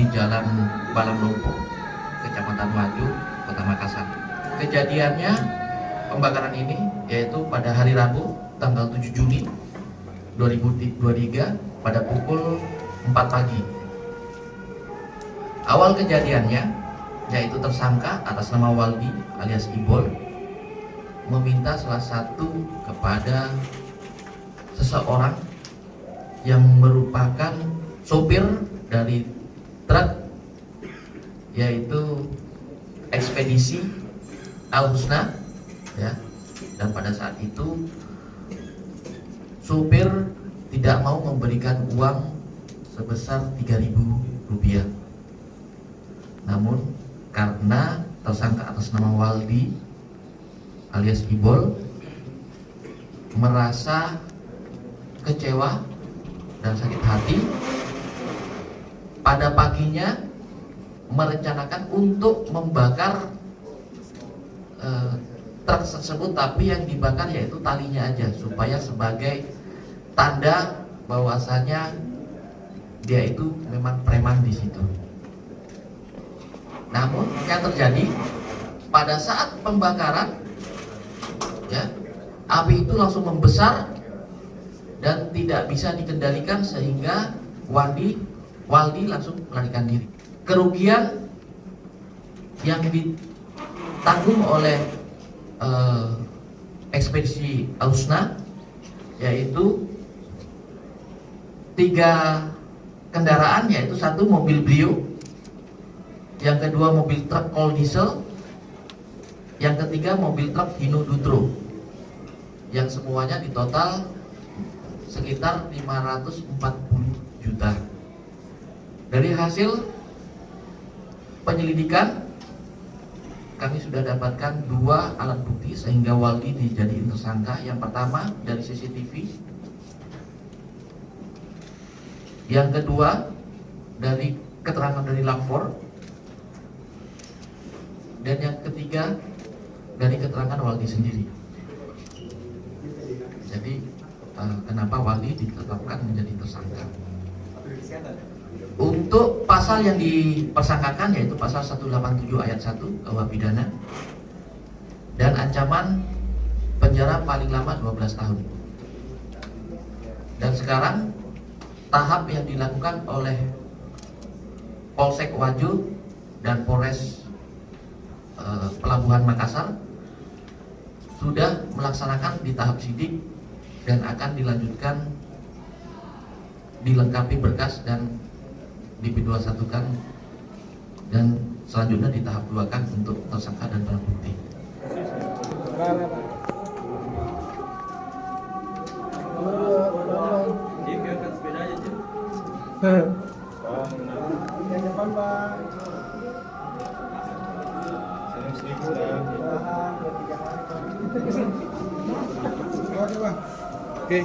di Jalan Balonlopo, Kecamatan Wajo, Kota Makassar. Kejadiannya pembakaran ini yaitu pada hari Rabu tanggal 7 Juni 2023 pada pukul 4 pagi. Awal kejadiannya yaitu tersangka atas nama Waldi alias Ibol meminta salah satu kepada seseorang yang merupakan sopir dari truk yaitu ekspedisi Al Husna ya, dan pada saat itu supir tidak mau memberikan uang sebesar 3.000 rupiah. Namun karena tersangka atas nama Waldi alias Ibol merasa kecewa dan sakit hati, pada paginya merencanakan untuk membakar truk tersebut, tapi yang dibakar yaitu talinya aja supaya sebagai tanda bahwasanya dia itu memang preman di situ. Namun yang terjadi pada saat pembakaran ya, api itu langsung membesar dan tidak bisa dikendalikan sehingga Waldi langsung melarikan diri. Kerugian yang ditanggung oleh ekspedisi Al Husna yaitu 3 kendaraan, yaitu 1 mobil Brio, yang kedua mobil truk Kol Diesel, yang ketiga mobil truk Hino Dutro, yang semuanya di total sekitar 540 juta. Dari hasil penyelidikan kami sudah dapatkan 2 alat bukti sehingga Waldi dijadikan tersangka. Yang pertama dari CCTV, yang kedua dari keterangan dari lapor, dan yang ketiga dari keterangan Waldi sendiri. Jadi kenapa Waldi ditetapkan menjadi tersangka? Untuk pasal yang dipersangkakan yaitu pasal 187 ayat 1 KUH pidana dan ancaman penjara paling lama 12 tahun. Dan sekarang tahap yang dilakukan oleh Polsek Wajo dan Polres Pelabuhan Makassar sudah melaksanakan di tahap sidik dan akan dilanjutkan dilengkapi berkas dan di-P21-kan dan selanjutnya di tahap 2 kan untuk tersangka dan barang bukti. Oke.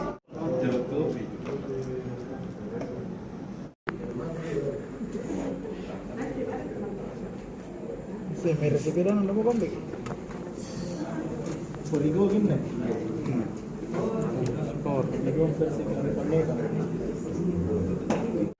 Se me recibieron un nuevo convict. Por igual gimna. Por Igual persigue a